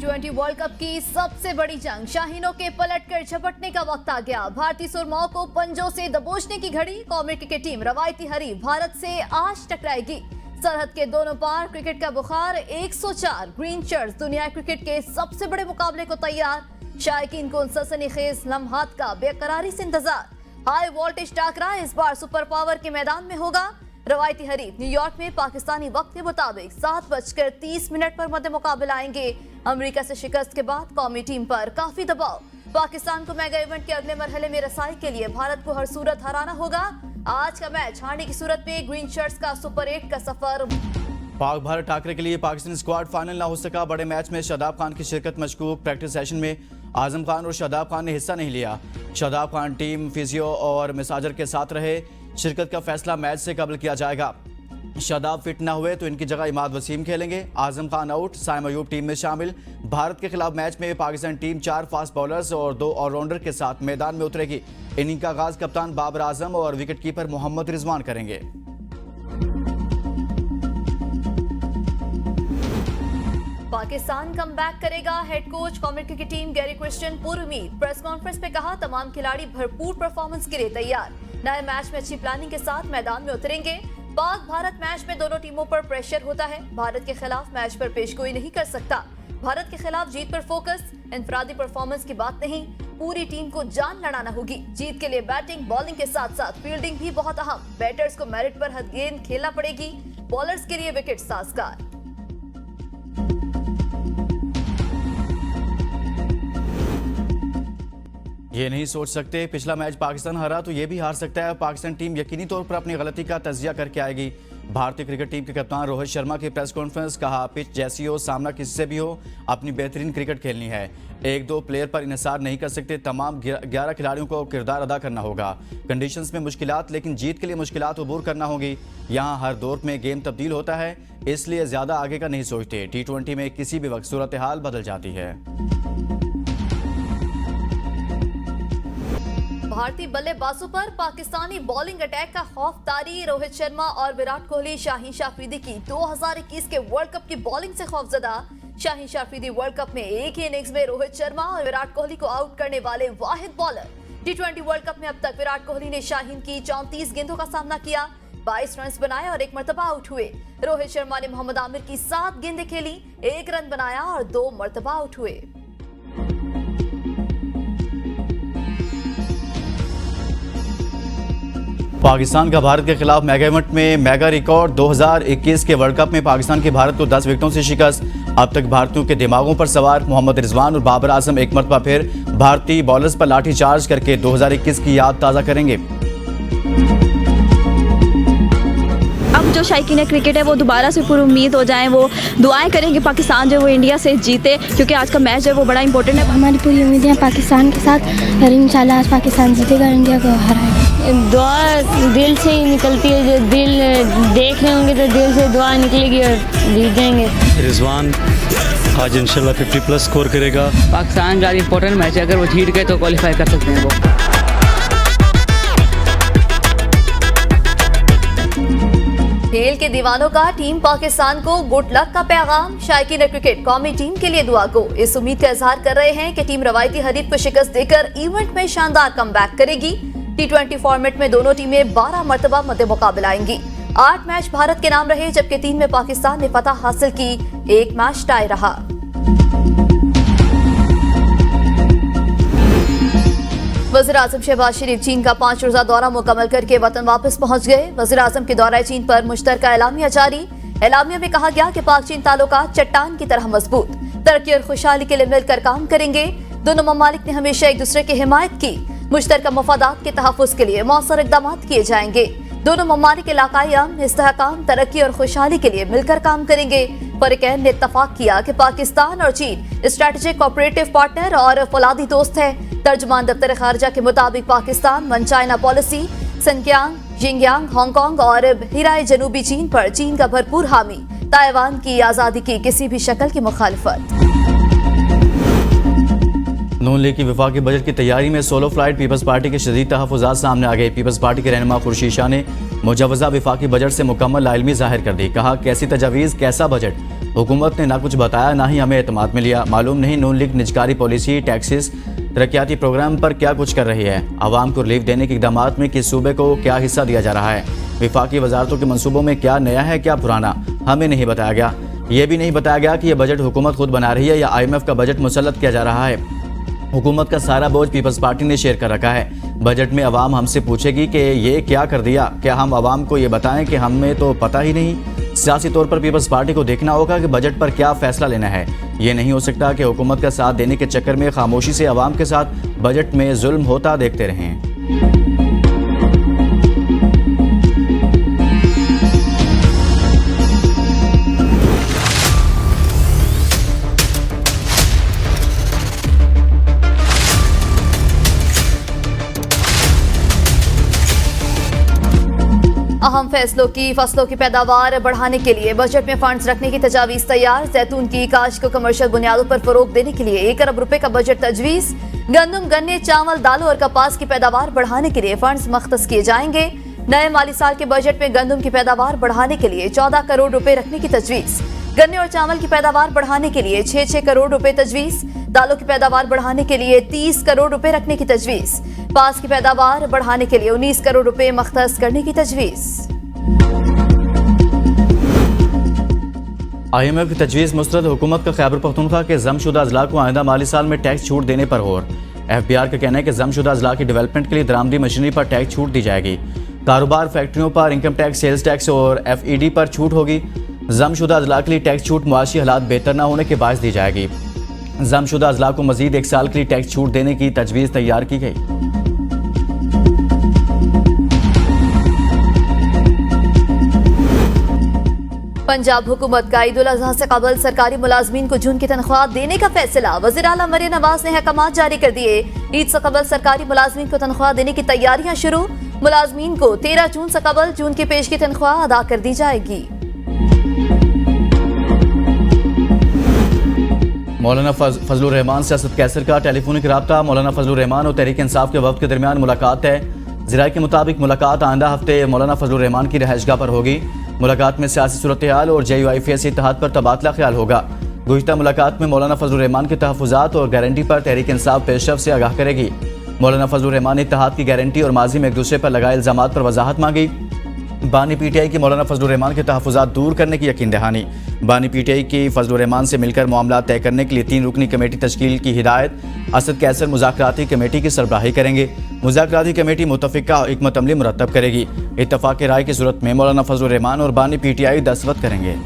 T20 world cup की सबसे बड़ी जंग शाहीनों के पलटकर झपटने का वक्त आ गया। भारतीय सुरमाओं को पंजों से दबोचने की घड़ी। कौमी क्रिकेट टीम रवायती हरीफ भारत से आज टकराएगी। सरहद के दोनों पार क्रिकेट का बुखार 104 ग्रीन शर्ट्स दुनिया क्रिकेट के सबसे बड़े मुकाबले को तैयार। शायकीन को उन सनसनीखेज लम्हात का बेकरारी से इंतजार। हाई वोल्टेज टाकरा इस बार सुपर पावर के मैदान में होगा। रवायती हरीफ न्यूयॉर्क में पाकिस्तानी वक्त के मुताबिक 7:30 पर मध्य मुकाबला आएंगे। अमेरिका से शिकस्त के बाद कौमी टीम पर काफी दबाव। पाकिस्तान को मेगा इवेंट के अगले मरहले में रसाई के लिए भारत को हर सूरत हराना होगा। आज का मैच हारने की सूरत में ग्रीन शर्ट्स का सुपर 8 का सफर। पाक भारत टाकरे के लिए पाकिस्तानी स्क्वाड फाइनल ना हो सका। बड़े मैच में शादाब खान की शिरकत मशकूक। प्रैक्टिस सेशन में आजम खान और शादाब खान ने हिस्सा नहीं लिया। शादाब खान टीम फिजियो और मिसाजर के साथ रहे। शिरकत का फैसला मैच से कबल किया जाएगा। शादाब फिट ना हुए तो इनकी जगह इमाद वसीम खेलेंगे। आजम खान आउट, साइम अयूब टीम में शामिल। भारत के खिलाफ मैच में पाकिस्तान टीम 4 फास्ट बॉलर्स और 2 ऑलराउंडर के साथ मैदान में उतरेगी। इनिंग का आगाज कप्तान बाबर आजम और विकेट कीपर मोहम्मद रिजवान करेंगे। पाकिस्तान कम बैक करेगा। हेड कोच कौमी क्रिकेट टीम गैरी क्रिस्टियन पुरुमीद। प्रेस कॉन्फ्रेंस में कहा तमाम खिलाड़ी भरपूर परफॉर्मेंस के लिए तैयार। नए मैच में अच्छी प्लानिंग के साथ मैदान में उतरेंगे। पाक भारत मैच में दोनों टीमों पर प्रेशर होता है। भारत के खिलाफ मैच पर पेशगोई नहीं कर सकता। भारत के खिलाफ जीत पर फोकस, इनफरादी परफॉर्मेंस की बात नहीं। पूरी टीम को जान लड़ाना होगी। जीत के लिए बैटिंग बॉलिंग के साथ साथ फील्डिंग भी बहुत अहम। बैटर्स को मेरिट पर हद गेंद खेलना पड़ेगी। बॉलर्स के लिए विकेट साजगार। ये नहीं सोच सकते पिछला मैच पाकिस्तान हारा तो ये भी हार सकता है। पाकिस्तान टीम यकीनी तौर पर अपनी गलती का तजिया करके आएगी। भारतीय क्रिकेट टीम के कप्तान रोहित शर्मा की प्रेस कॉन्फ्रेंस। कहा पिच जैसी हो, सामना किसी से भी हो, अपनी बेहतरीन क्रिकेट खेलनी है। 1-2 प्लेयर पर इन्हिसार नहीं कर सकते। तमाम 11 खिलाड़ियों को किरदार अदा करना होगा। कंडीशंस में मुश्किलात, लेकिन जीत के लिए मुश्किलात अबूर करना होगी। यहाँ हर दौर में गेम तब्दील होता है, इसलिए ज्यादा आगे का नहीं सोचते। T20 में किसी भी वक्त सूरत हाल बदल जाती है। भारतीय बल्लेबाजों पर पाकिस्तानी बॉलिंग अटैक का खौफ तारी। रोहित शर्मा और विराट कोहली शाहीन शाफरीदी की 2021 के वर्ल्ड कप की बॉलिंग से खौफजदा। शाहीन शाफरीदी वर्ल्ड कप में एक ही इनिंग्स में रोहित शर्मा और विराट कोहली को आउट करने वाले वाहिद बॉलर। T20 वर्ल्ड कप में अब तक विराट कोहली ने शाहीन की 34 गेंदों का सामना किया, 22 रन बनाए और 1 मरतबा आउट हुए। रोहित शर्मा ने मोहम्मद आमिर की 7 गेंदें खेली, 1 रन बनाया और 2 मरतबा आउट हुए। पाकिस्तान का भारत के खिलाफ मेगा इवेंट में मेगा रिकॉर्ड। 2021 के वर्ल्ड कप में पाकिस्तान की भारत को 10 विकेटों से शिकस्त। अब तक भारतीयों के दिमागों पर सवार मोहम्मद रिजवान और बाबर आजम एक मरतबा फिर भारतीय बॉलर्स पर लाठी चार्ज करके 2021 की याद ताज़ा करेंगे। अब जो शायकीन क्रिकेट है वो दोबारा से पूरी उम्मीद हो जाए, वो दुआएं करेंगे पाकिस्तान जो वो इंडिया से जीते, क्योंकि आज का मैच है वो बड़ा इंपॉर्टेंट है। हमारी पूरी उम्मीदें हैं पाकिस्तान के साथ और इंशाल्लाह आज पाकिस्तान जीतेगा, इंडिया को हराएगा। दुआ दिल से ही निकलती है। जो दिल देख रहे होंगे तो दिल से दुआ निकलेगी और जीत जाएंगे। रिजवान आज इंशाल्लाह 50+ स्कोर करेगा। पाकिस्तान का इंपॉर्टेंट मैच है, अगर वो जीत गए तो क्वालिफाई कर सकते हैं वो। खेल के दीवानों का टीम पाकिस्तान को गुड लक का पैगाम। शायकीन क्रिकेट कौमी टीम के लिए दुआ को इस उम्मीद का इजहार कर रहे हैं कि टीम रवायती हरीफ को शिकस्त देकर इवेंट में शानदार कमबैक करेगी। T20 फॉर्मेट में दोनों टीमें 12 मरतबा मध्य मुकाबला आएंगी। 8 मैच भारत के नाम रहे, जबकि 3 में पाकिस्तान ने फतह हासिल की। 1 मैच टाई रहा। वज़ीर-ए-आज़म शहबाज शरीफ चीन का 5 रोजा दौरा मुकम्मल करके वतन वापस पहुंच गए। वज़ीर-ए-आज़म के दौरा चीन पर मुश्तरका एलामिया जारी। एलामिया में कहा गया कि पाक चीन ताल्लुकात चट्टान की तरह मजबूत, तरक्की और खुशहाली के लिए मिलकर काम करेंगे। दोनों ममालिक ने हमेशा एक दूसरे की हिमायत की। मुश्तरका मफादात के तहफ़्फ़ुज़ के लिए मौसर इक़दाम किए जाएंगे। दोनों ममालिक इलाकाई अमन, इस्तेहकाम, तरक्की और खुशहाली के लिए मिलकर काम करेंगे। फ़रीक़ैन ने इत्तफ़ाक़ किया कि पाकिस्तान और चीन स्ट्रेटेजिक कोऑपरेटिव पार्टनर और फौलादी दोस्त है। तर्जुमान दफ्तर खारजा के मुताबिक Pakistan one China policy, Xinjiang, जिंगयांग, हांगकांग और बहराए जनूबी चीन पर चीन का भरपूर हामी, ताइवान की आज़ादी की किसी भी शक्ल की मुखालिफत। नून लीग की वफाकी बजट की तैयारी में सोलो फ्लाइट। पीपल्स पार्टी के शदीद तहफ़्फ़ुज़ात सामने आ गए। पीपल्स पार्टी के रहनुमा खुर्शीद शाह ने मुजव्वज़ा वफाकी बजट से मुकम्मल लाइलमी जाहिर कर दी। कहा कैसी तजावीज़, कैसा बजट, हुकूमत ने ना कुछ बताया ना ही हमें एतमाद में लिया। मालूम नहीं नून लीग निजकारी पॉलिसी, टैक्सेस, तरक्याती प्रोग्राम पर क्या कुछ कर रही है। आवाम को रिलीफ देने के इक़दाम में किस सूबे को क्या हिस्सा दिया जा रहा है। विफाकी वजारतों के मनसूबों में क्या नया है क्या पुराना, हमें नहीं बताया गया। ये भी नहीं बताया गया कि यह बजट हुकूमत खुद बना रही है या IMF का बजट मुसल्लत किया जा रहा है। हुकूमत का सारा बोझ पीपल्स पार्टी ने शेयर कर रखा है। बजट में अवाम हमसे पूछेगी कि ये क्या कर दिया, क्या हम अवाम को ये बताएं कि हमें तो पता ही नहीं। सियासी तौर पर पीपल्स पार्टी को देखना होगा कि बजट पर क्या फैसला लेना है। ये नहीं हो सकता कि हुकूमत का साथ देने के चक्कर में खामोशी से अवाम के साथ बजट में जुल्म होता देखते रहें। अहम फसलों की पैदावार बढ़ाने के लिए बजट में फंड्स रखने की तजावीज़ तैयार। जैतून की काश्त को कमर्शियल बुनियादों पर फरोग देने के लिए 1 अरब रुपए का बजट तजवीज़। गंदम, गन्ने, चावल, दालों और कपास की पैदावार बढ़ाने के लिए फंड्स मख्तस किए जाएंगे। नए माली साल के बजट में गंदम की पैदावार बढ़ाने के लिए 14 करोड़ रुपए रखने की तजवीज़। गन्ने और चावल की पैदावार बढ़ाने के लिए 6 करोड़ रुपए तजवीज़। दालों की पैदावार बढ़ाने के लिए 30 करोड़ रुपए रखने की तजवीज़। कपास की पैदावार बढ़ाने के लिए 19 करोड़ रुपए मख्तस करने की तजवीज़। IMF की तजवीज़ मुस्तरद। हुकूमत का खैबर पख्तूनख्वा के जमशुदा अजला को आइंदा माली साल में टैक्स छूट देने पर गौर। FBR का कहना है कि जमशुदा अजला की डेवलपमेंट के लिए दरामदी मशीनरी पर टैक्स छूट दी जाएगी। कारोबार, फैक्ट्रियों पर इनकम टैक्स, सेल्स टैक्स और FED पर छूट होगी। जमशुदा अजला के लिए टैक्स छूट मुआशी हालात बेहतर न होने के बायस दी जाएगी। जमशुदा अजला को मजीद 1 साल के लिए टैक्स छूट देने की तजवीज़ तैयार की गई। पंजाब हुकूमत का ईद उल अजहा से कबल सरकारी मुलाजमीन को जून की तनख्वाह देने का फैसला। वज़ीर आला मरियम नवाज ने अहकामात जारी कर दिए। ईद से कबल सरकारी मुलाजमीन को तनख्वाह देने की तैयारियां शुरू। मुलाजमीन को 13 जून से कबल जून की पेश की तनख्वाह अदा कर दी जाएगी। मौलाना फजलुर रहमान सियासत कैसर का टेलीफोनिक रब्ता। मौलाना फजलुर रहमान और तहरीक इंसाफ के वफद के दरमियान मुलाकात है। ज़राए के मुताबिक मुलाकात आइंदा हफ्ते मौलाना फजलुर रहमान की रहायशगाह पर होगी। मुलाकात में सियासी सूरत हाल और JUIF इत्तेहाद पर तबादला ख्याल होगा। गुज़िश्ता मुलाकात में मौलाना फजलुर रहमान के तहफ़्फ़ुज़ात और गारंटी पर तहरीक इंसाफ पेशरफ़ से आगाह करेगी। मौलाना फजलुर रहमान ने इत्तेहाद की गारंटी और माजी में एक दूसरे पर लगाए इल्ज़ामात पर वजाहत मांगी। बानी PTI की मौलाना फजलुर रहमान के तहफ़्फ़ुज़ात दूर करने की यकीन दहानी। बानी PTI की फजलुर रहमान से मिलकर मामला तय करने के लिए 3 रुकनी कमेटी तश्कील की हिदायत। असद कैसर मुज़ाकराती कमेटी की सरबराही करेंगे। मुज़ाकराती कमेटी मुतफ़िका हिकमत अमली मुरतब करेगी। इत्तफ़ाक़ राय की सूरत में मौलाना फजलुर रहमान और बानी PTI दस्तखत करेंगे।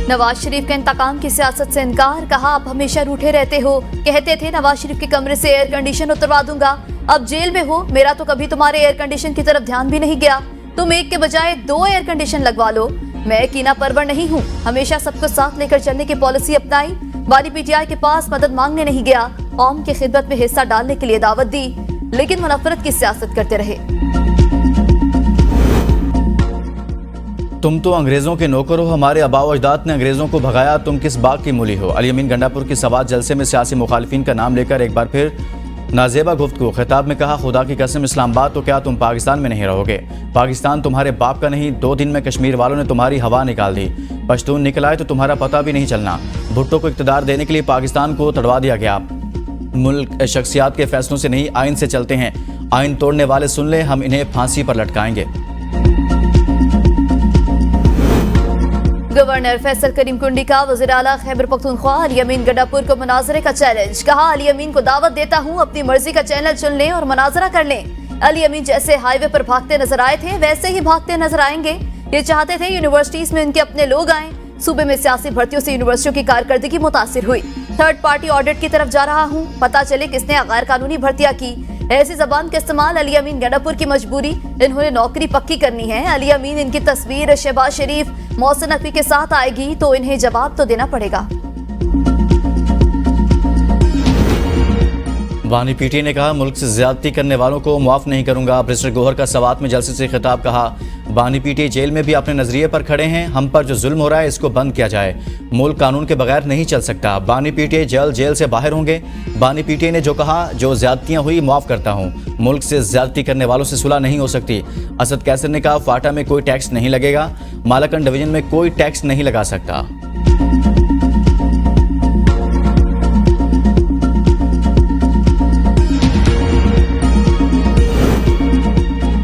नवाज शरीफ का इंतकाम की सियासत से इनकार। कहा आप हमेशा रूठे रहते हो। कहते थे नवाज शरीफ के कमरे से एयर कंडीशन उतरवा दूंगा। अब जेल में हो, मेरा तो कभी तुम्हारे एयर कंडीशन की तरफ ध्यान भी नहीं गया। तुम एक के बजाय 2 एयर कंडीशन लगवा लो। मैं कीना परवर नहीं हूँ, हमेशा सबको साथ लेकर चलने की पॉलिसी अपनाई। बानी PTI के पास मदद मांगने नहीं गया, कौम की खिदमत में हिस्सा डालने के लिए दावत दी, लेकिन वो नफरत की सियासत करते रहे। तुम तो अंग्रेजों के नौकर हो, हमारे आबाओ अजदाद ने अंग्रेजों को भगाया, तुम किस बाग की मूली हो। अली अमीन गंडापुर की सवात जलसे में सियासी मुखालिफिन का नाम लेकर एक बार फिर नाजेबा गुफ्तगू। खिताब में कहा खुदा की कसम इस्लामाबाद तो क्या तुम पाकिस्तान में नहीं रहोगे। पाकिस्तान तुम्हारे बाप का नहीं। 2 दिन में कश्मीर वालों ने तुम्हारी हवा निकाल दी। पश्तून निकल आए तो तुम्हारा पता भी नहीं चलना। भुट्टो को इक़्तिदार देने के लिए पाकिस्तान को तड़वा दिया गया। मुल्क शख्सियात के फैसलों से नहीं आइन से चलते हैं। आइन तोड़ने वाले सुन लें, हम इन्हें फांसी पर लटकाएंगे। गवर्नर फैसल करीम कुंडी का वज़ीर आला खैबर पख्तूनख्वा अली अमीन गंडापुर को मुनाजरे का चैलेंज। कहा अली अमीन को दावत देता हूं, अपनी मर्जी का चैनल चुन लें और मुनाजरा कर लें। अली अमीन जैसे हाईवे पर भागते नजर आए थे वैसे ही भागते नजर आएंगे। ये चाहते थे यूनिवर्सिटीज में उनके अपने लोग आए। सूबे में सियासी भर्तियों से यूनिवर्सिटियों की कारकर्दगी मुतासिर हुई। थर्ड पार्टी ऑडिट की तरफ जा रहा हूँ, पता चले किसने गैर कानूनी भर्तियां की। ऐसी जबान का इस्तेमाल अली अमीन गंडापुर की मजबूरी। इन्होंने नौकरी पक्की करनी है। अली अमीन इनकी तस्वीर शहबाज शरीफ, मोहसिन नकवी के साथ आएगी तो इन्हें जवाब तो देना पड़ेगा। बानी PTI ने कहा मुल्क से ज्यादती करने वालों को मुआफ नहीं करूंगा। बैरिस्टर गौहर का सवात में जलसे से खिताब। कहा बानी पीटीआई जेल में भी अपने नजरिए पर खड़े हैं। हम पर जो जुल्म हो रहा है इसको बंद किया जाए। मुल्क कानून के बगैर नहीं चल सकता। बानी पीटीआई जल्द जेल से बाहर होंगे। बानी पीटीआई ने जो कहा, जो ज्यादतियां हुई माफ करता हूं। मुल्क से ज्यादती करने वालों से सुलह नहीं हो सकती। असद कैसर ने कहा, फाटा में कोई टैक्स नहीं लगेगा। मालाकन डिवीजन में कोई टैक्स नहीं लगा सकता।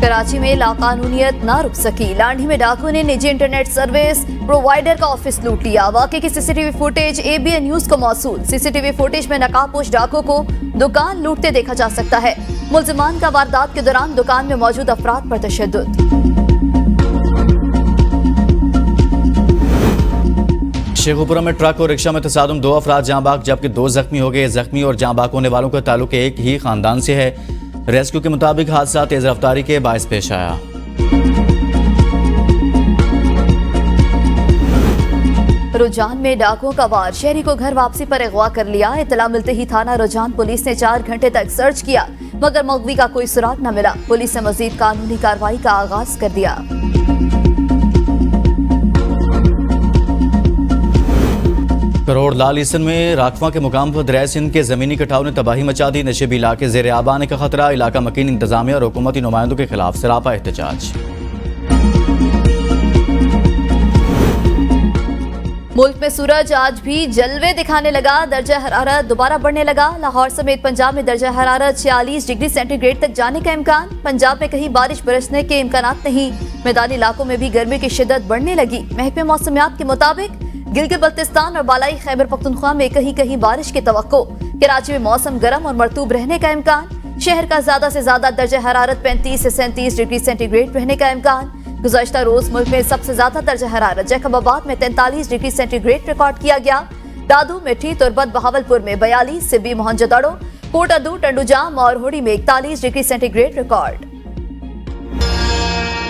कराची में लाकानूनियत ना रुक सकी। लांढी में डाकुओं ने निजी इंटरनेट सर्विस प्रोवाइडर का ऑफिस लूट लिया। वाकई की सीसीटीवी फुटेज एबीएन न्यूज को मौसूल। सीसीटीवी फुटेज में नकाबपोश डाकुओं को दुकान लूटते देखा जा सकता है। मुल्जिमान का वारदात के दौरान दुकान में मौजूद अफराद पर तशद्दुद। शेखुपुरा में ट्रक और रिक्शा में तसादुम, 2 अफराद जाँ बाग जबकि 2 जख्मी हो गए। जख्मी और जाँ बाग होने वालों का ताल्लुक एक ही खानदान से है। रेस्क्यू के मुताबिक हादसा तेज रफ्तारी के बायस पेश आया। रुझान में डाकुओं का वार, शहरी को घर वापसी पर अगवा कर लिया। इतला मिलते ही थाना रुझान पुलिस ने 4 घंटे तक सर्च किया मगर मगवी का कोई सुराग न मिला। पुलिस ने मजीद कानूनी कार्रवाई का आगाज कर दिया। करोड़ लाल ईसन में राखवा के मुकाम पर दरिया सिंध के जमीनी कटाव ने तबाही मचा दी। नशेबी इलाके ज़ेर आब आने का खतरा। इलाका मकीन इंतजामिया और हुकूमती नुमाइंदों के खिलाफ सरापा एहतजाज। मुल्क में सूरज आज भी जलवे दिखाने लगा। दर्जा हरारत दोबारा बढ़ने लगा। लाहौर समेत पंजाब में दर्जा हरारत 46 डिग्री सेंटीग्रेड तक जाने का इम्कान। पंजाब में कहीं बारिश बरसने के इम्कानात नहीं। मैदानी इलाकों में भी गर्मी की शिद्दत बढ़ने लगी। महकमे मौसमियात के मुताबिक गिलगित बल्तिस्तान और बालाई खैबर पख्तूनख्वा में कहीं कहीं बारिश की तवक्को। कराची में मौसम गर्म और मरतूब रहने का इम्कान। शहर का ज्यादा से ज्यादा दर्जा हरारत 35 से 37 डिग्री सेंटीग्रेड रहने का इम्कान। गुज़श्ता रोज मुल्क में सबसे ज्यादा दर्जा हरारत जैकबाबाद में 43 डिग्री सेंटीग्रेड रिकॉर्ड किया गया। दादू, मिठी, तुरबत, बहावलपुर में 42, सिब्बी, मोहनजोदड़ो, कोटादू, टंडूजाम और होड़ी में 41 डिग्री सेंटीग्रेड रिकॉर्ड।